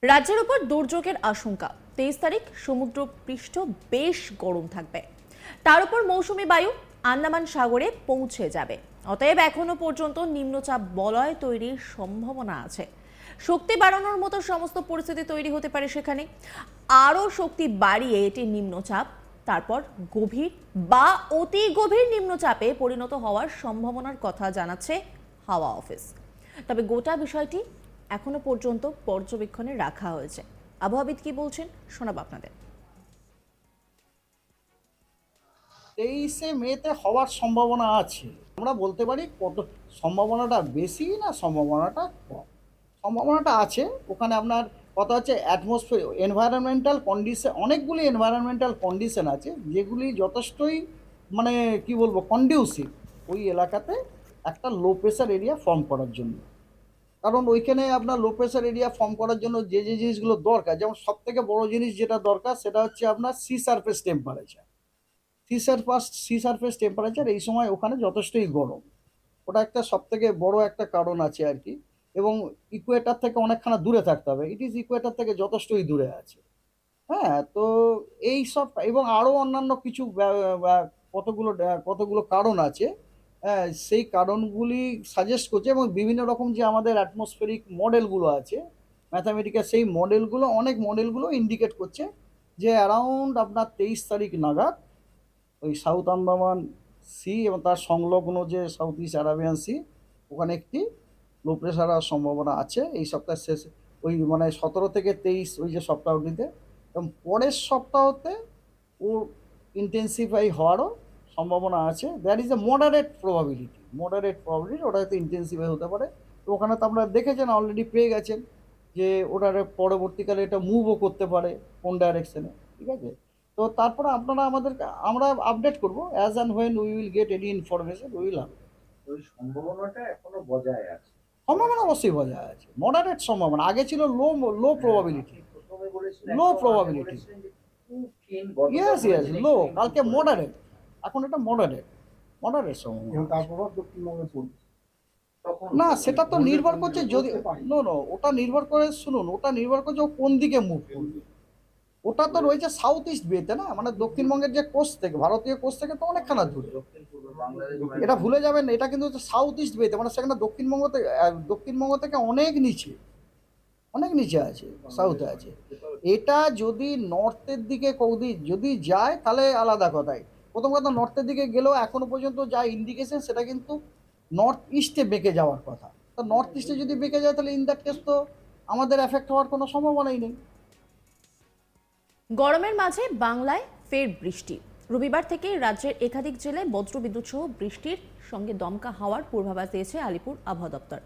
রাজ্যের উপর দুর্যোগের আশঙ্কা। 23 তারিখ সমুদ্র পৃষ্ঠ বেশ গরম থাকবে। তার উপর মৌসুমী বায়ু আন্দামান সাগরে পৌঁছে যাবে। অতএব এখনো পর্যন্ত নিম্নচাপ বলয় তৈরির সম্ভাবনা আছে। শক্তি বাড়ানোর মতো সমস্ত পরিস্থিতি তৈরি হতে পারে সেখানে। আরও শক্তি বাড়িয়ে এটি নিম্নচাপ, তারপর গভীর বা অতি গভীর নিম্নচাপে পরিণত হওয়ার সম্ভাবনার কথা জানাচ্ছে হাওয়া অফিস। তবে গোটা বিষয়টি এখনো পর্যন্ত পর্যবেক্ষণে রাখা হয়েছে। আবহাওয়াবিদ কি বলছেন শোনাব আপনাদের। 23শে মেতে হওয়ার সম্ভাবনা আছে। আমরা বলতে পারি কত সম্ভাবনাটা বেশি না সম্ভাবনাটা কম। সম্ভাবনাটা আছে। ওখানে আপনার কথা হচ্ছে অ্যাটমসফিয়ার এনভায়রনমেন্টাল কন্ডিশন, অনেকগুলি এনভায়রনমেন্টাল কন্ডিশন আছে যেগুলি যথেষ্টই মানে কি বলবো কন্ডিউসিভ ওই এলাকাতে একটা লো প্রেশার এরিয়া ফর্ম করার জন্য। কারণ ওইখানে আপনার লো প্রেশার এরিয়া ফর্ম করার জন্য যে যে জিনিসগুলো দরকার, যেমন সব থেকে বড় জিনিস যেটা দরকার সেটা হচ্ছে আপনার sea surface temperature. Sea surface temperature এই সময় ওখানে যথেষ্টই গরম। ওটা একটা সব থেকে বড় একটা কারণ আছে আর কি। এবং ইকুয়েটার থেকে অনেকখানা দূরে থাকতে হবে, ইট ইজ ইকুয়েটার থেকে যথেষ্টই দূরে আছে। হ্যাঁ, তো এই সব এবং আরও অন্যান্য কিছু কতগুলো কতগুলো কারণ আছে। হ্যাঁ, সেই কারণগুলি সাজেস্ট করছে এবং বিভিন্ন রকম যে আমাদের অ্যাটমসফেরিক মডেলগুলো আছে ম্যাথামেটিক্যাল, সেই মডেলগুলো অনেক মডেলগুলো ইন্ডিকেট করছে যে অ্যারাউন্ড আপনার 23 তারিখ নাগাদ ওই সাউথ আন্দামান সি এবং তার সংলগ্ন যে সাউথ ইস্ট আরাবিয়ান সি, ওখানে একটি লো প্রেশার হওয়ার সম্ভাবনা আছে এই সপ্তাহের শেষে, ওই মানে 17 থেকে 23 ওই যে সপ্তাহটিতে। এবং পরের সপ্তাহতে ওর ইন্টেন্সিফাই হওয়ারও সম্ভাবনা আছে। That is a moderate probability ওটা হয়তো ইন্টেন্সিফাই হতে পারে। তো ওখানে তো আপনারা দেখেছেন, অলরেডি পেয়ে গেছেন যে ওটার পরবর্তীকালে এটা মুভও করতে পারে কোন ডাইরেকশনে। ঠিক আছে, তো তারপরে আপনারা আমরা আপডেট করব as and when we will get any information we will update. ওই সম্ভাবনাটা এখনো বজায় আছে। সম্ভাবনা অবশ্যই বজায় আছে, মডারেট সম্ভাবনা। আগে ছিল লো লো হ্যাঁ, প্রবাবিলিটি। আপনি প্রথমে বলেছিলেন, লো একদম আগে প্রবাবিলিটি, বলেছিলেন যে খুব ক্ষীণ, গতকাল ইয়েস ইয়েস, বলেছেন লো, extreme খুব কালকে করে। মডারেট, এখন এটা মডারেট, মডারেট সম্ভাবনা এবং তার আছে। প্রভাব দক্ষিণবঙ্গে পড়বে। তখন না, মানে সেটা তো পড়বে নির্ভর কোন করছে দিকে যদি, পড়তে পারে। নো নো, ওটা নির্ভর করে, শুনুন, ওটা নির্ভর করছে ও কোন দিকে মুভ করবে। ওটা তো রয়েছে সাউথ ইস্ট বেতে, না মানে দক্ষিণবঙ্গের যে কোস্ট থেকে, ভারতীয় কোস্ট থেকে তো অনেকখানা দূরে। দক্ষিণ পূর্ব বাংলাদেশ এটা ভুলে যাবেন না, এটা কিন্তু সাউথ ইস্ট বেতে, মানে সেখানে দক্ষিণবঙ্গ থেকে অনেক নিচে, অনেক নিচে আছে, সাউথে আছে। এটা যদি নর্থের দিকে যদি যায় তাহলে আলাদা কথাই। প্রথম কথা, নর্থের দিকে গেলেও এখনো পর্যন্ত যা ইন্ডিকেশন সেটা কিন্তু নর্থ ইস্টে বেঁকে যাওয়ার কথা। তো নর্থ ইস্টে যদি বেঁকে যায় তাহলে ইন দ্যাট কেস তো আমাদের এফেক্ট হওয়ার কোনো সম্ভাবনাই নেই। গরমের মাঝে বাংলায় ফের বৃষ্টি। রবিবার থেকে রাজ্যের একাধিক জেলায় বজ্রবিদ্যুৎ সহ বৃষ্টির সঙ্গে দমকা হাওয়ার পূর্বাভাস দিয়েছে আলিপুর আবহাওয়া দপ্তর।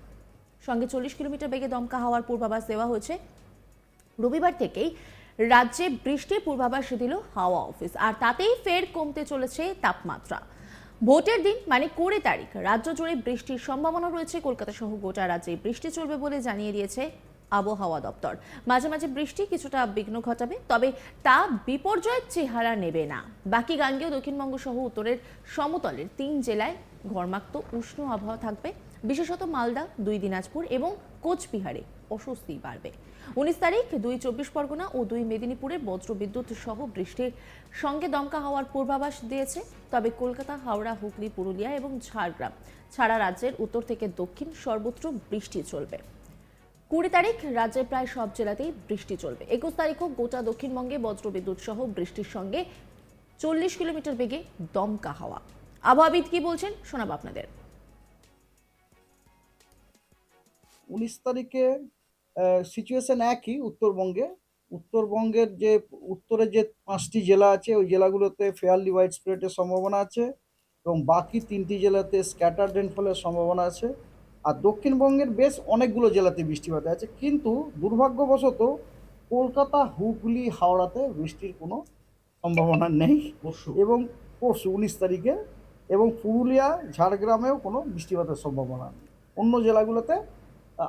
সঙ্গে 40 কিলোমিটার বেগে দমকা হাওয়ার পূর্বাভাস দেওয়া হয়েছে। রবিবার থেকেই রাজ্যে বৃষ্টির পূর্বাভাস দিল হাওয়া অফিস, আর তাতেই ফের কমতে চলেছে তাপমাত্রা। ভোটের দিন মানে 20 তারিখ রাজ্য জুড়ে বৃষ্টির সম্ভাবনা রয়েছে। কলকাতা সহ গোটা রাজ্যে বৃষ্টি চলবে বলে জানিয়ে দিয়েছে আবহাওয়া দপ্তর। মাঝে মাঝে বৃষ্টি কিছুটা বিঘ্ন ঘটাবে, তবে তা বিপর্যয়ের চেহারা নেবে না। বাকি গাঙ্গেয় দক্ষিণবঙ্গ সহ উত্তরের সমতলের 3 জেলায় ঘর্মাক্ত উষ্ণ আবহাওয়া থাকবে। বিশেষত মালদা, 2 দিনাজপুর এবং কোচবিহারে অস্বস্তি বাড়বে। 19 তারিখ 2 চব্বিশ পরগনা ও 2 মেদিনীপুরে বজ্রবিদ্যুৎ সহ বৃষ্টির সঙ্গে দমকা হওয়ার পূর্বাভাস দিয়েছে। তবে কলকাতা, হাওড়া, হুগলি, পুরুলিয়া এবং ঝাড়গ্রাম ছাড়া রাজ্যের উত্তর থেকে দক্ষিণ সর্বত্র বৃষ্টি চলবে। 20 তারিখ রাজ্যের প্রায় সব জেলাতেই বৃষ্টি চলবে। 21 তারিখও গোটা দক্ষিণবঙ্গে বজ্রবিদ্যুৎ সহ বৃষ্টির সঙ্গে 40 কিলোমিটার বেগে দমকা হাওয়া। আবহাওয়াবিদ কি বলছেন শোনাব আপনাদের। 19 তারিখে সিচুয়েশন একই উত্তরবঙ্গে। উত্তরবঙ্গের যে উত্তরে যে 5টি জেলা আছে ওই জেলাগুলোতে ফেয়ারলি ওয়াইড স্প্রেডের সম্ভাবনা আছে এবং বাকি 3টি জেলাতে স্ক্যাটার রেনফলের সম্ভাবনা আছে। আর দক্ষিণবঙ্গের বেশ অনেকগুলো জেলাতে বৃষ্টিপাত আছে, কিন্তু দুর্ভাগ্যবশত কলকাতা, হুগলি, হাওড়াতে বৃষ্টির কোনো সম্ভাবনা নেই। পরশু এবং পরশু 19 তারিখে, এবং পুরুলিয়া, ঝাড়গ্রামেও কোনো বৃষ্টিপাতের সম্ভাবনা নেই। অন্য জেলাগুলোতে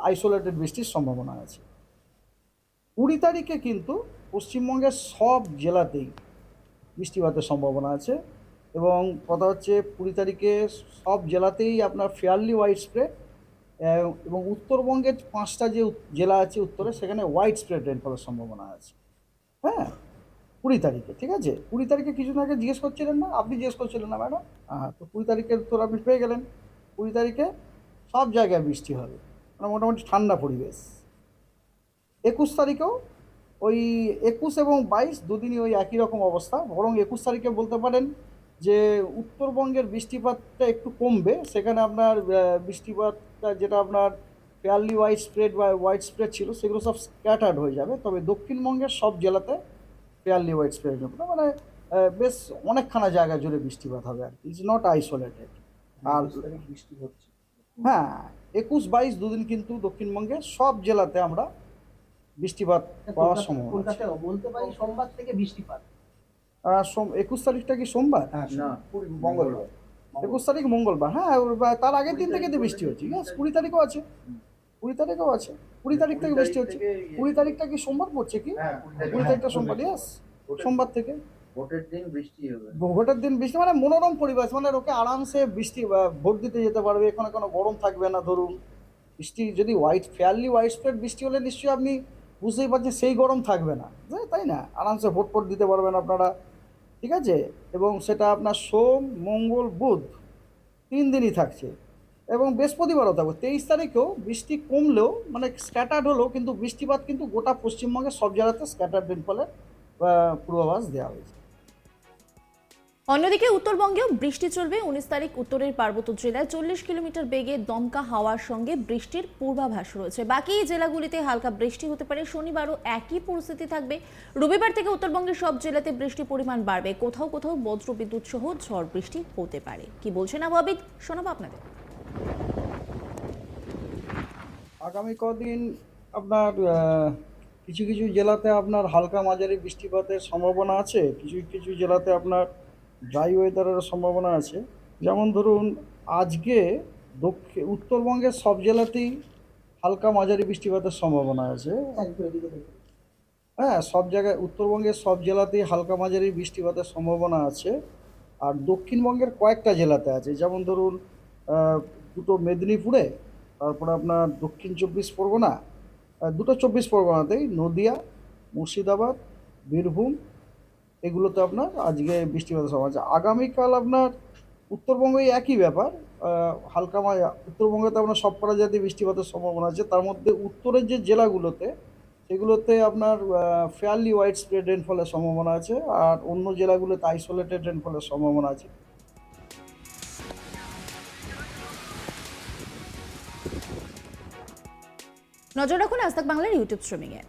আইসোলেটেড বৃষ্টির সম্ভাবনা আছে। 20 তারিখে কিন্তু পশ্চিমবঙ্গের সব জেলাতেই বৃষ্টিপাতের সম্ভাবনা আছে। এবং কথা হচ্ছে 20 তারিখে সব জেলাতেই আপনার ফেয়ারলি ওয়াইড স্প্রেড এবং উত্তরবঙ্গের 5টা যে জেলা আছে উত্তরে, সেখানে ওয়াইড স্প্রেড রেনফলের সম্ভাবনা আছে। হ্যাঁ, 20 তারিখে, ঠিক আছে? 20 তারিখে কিছুদিন আগে জিজ্ঞেস করছিলেন না, আপনি জিজ্ঞেস করছিলেন না ম্যাডাম? হ্যাঁ, তো 20 তারিখের উত্তর আপনি পেয়ে গেলেন। 20 তারিখে সব জায়গায় বৃষ্টি হবে, মানে মোটামুটি ঠান্ডা পরিবেশ। 21 তারিখেও ওই 21 এবং 22 দুদিনই ওই একই রকম অবস্থা, বরং 21 তারিখে বলতে পারেন যে উত্তরবঙ্গের বৃষ্টিপাতটা একটু কমবে। সেখানে আপনার বৃষ্টিপাতটা যেটা আপনার ফেয়ারলি ওয়াইড স্প্রেড বা ওয়াইড স্প্রেড ছিল, সেগুলো সব স্ক্যাটার্ড হয়ে যাবে। তবে দক্ষিণবঙ্গের সব জেলাতে ফেয়ারলি ওয়াইড স্প্রেড হবে না, মানে বেশ অনেকখানা জায়গা জুড়ে বৃষ্টিপাত হবে আর কি, ইটস নট আইসোলেটেড। আর বৃষ্টি হচ্ছে। হ্যাঁ, 21-22 দুদিন কিন্তু দক্ষিণবঙ্গের সব জেলাতে আমরা বৃষ্টিপাত পাওয়ার সম্ভাবনা আছে। কলকাতায় বলতে পারি সোমবার থেকে বৃষ্টিপাত। 21 তারিখটা কি সোমবার? না, মঙ্গলবার। 21 তারিখ মঙ্গলবার। হ্যাঁ, তার আগের দিন থেকে তো বৃষ্টি হচ্ছে। ইয়েস, 20 তারিখও আছে। 20 তারিখও আছে। 20 তারিখ থেকে বৃষ্টি হচ্ছে। 20 তারিখটা কি সোমবার পড়ছে কি? হ্যাঁ, 20 তারিখটা সোমবার, ইয়েস, সোমবার থেকে। ভোটের দিন বৃষ্টি হবে। ভোটের দিন বৃষ্টি, মানে মনোরম পরিবেশ, মানে লোকে আরামসে বৃষ্টি ভোট দিতে যেতে পারবে, এখানে কোনো গরম থাকবে না। ধরুন বৃষ্টি যদি ফেয়ারলি ওয়াইড স্প্রেড বৃষ্টি হলে নিশ্চয়ই আপনি বুঝতেই পারছেন সেই গরম থাকবে না, তাই না? আরামসে ভোট দিতে পারবেন আপনারা, ঠিক আছে? এবং সেটা আপনার সোম, মঙ্গল, বুধ 3 দিনই থাকছে, এবং বৃহস্পতিবারও থাকবে। 23 তারিখেও বৃষ্টি কমলেও, মানে স্ক্যাটার্ড হলেও, কিন্তু বৃষ্টিপাত কিন্তু গোটা পশ্চিমবঙ্গের সব জেলাতে স্ক্যাটার্ড রেনফলের পূর্বাভাস দেওয়া হয়েছে। অন্যদিকে উত্তরবঙ্গেও বৃষ্টি চলবে। 19 তারিখ উত্তরের পার্বত্য জেলায় 40 কিলোমিটার বেগে দমকা হাওয়ার সঙ্গে বৃষ্টির পূর্বাভাস রয়েছে। বাকি জেলাগুলিতে হালকা বৃষ্টি হতে পারে। শনিবারও একই পরিস্থিতি থাকবে। রবিবার থেকে উত্তরবঙ্গের সব জেলাতে বৃষ্টির পরিমাণ বাড়বে। কোথাও কোথাও বজ্রবিদ্যুৎ সহ ঝড় বৃষ্টি হতে পারে। কি বলছেন আবহাওয়াবিদ, শোনাবো আপনাদের। আগামী কদিন আপনার কিছু কিছু জেলাতে আপনার হালকা মাঝারি বৃষ্টিপাতের সম্ভাবনা আছে। কিছু কিছু জেলাতে আপনার ড্রাই ওয়েদারের সম্ভাবনা আছে। যেমন ধরুন আজকে উত্তরবঙ্গের সব জেলাতেই হালকা মাঝারি বৃষ্টিপাতের সম্ভাবনা আছে। হ্যাঁ, সব জায়গায় উত্তরবঙ্গের সব জেলাতেই হালকা মাঝারি বৃষ্টিপাতের সম্ভাবনা আছে। আর দক্ষিণবঙ্গের কয়েকটা জেলাতে আছে, যেমন ধরুন দুটো মেদিনীপুরে, তারপরে আপনার দক্ষিণ 24 পরগনা, দুটো 24 পরগনাতেই, নদিয়া, মুর্শিদাবাদ, বীরভূম, এগুলোতে আপনার আজকে বৃষ্টিপাতের সম্ভাবনা আছে। আগামীকাল আপনার উত্তরবঙ্গে একই ব্যাপার, হালকা উত্তরবঙ্গতে আপনার সব কটা জাতীয় বৃষ্টিপাতের সম্ভাবনা আছে। তার মধ্যে উত্তরের যে জেলাগুলোতে, সেগুলোতে আপনার ফেয়ারলি ওয়াইড স্প্রেড রেনফলের সম্ভাবনা আছে, আর অন্য জেলাগুলোতে আইসোলেটেড রেনফলের সম্ভাবনা আছে। নজর রাখুন আজ তাক বাংলার ইউটিউব স্ট্রিমিংয়ে।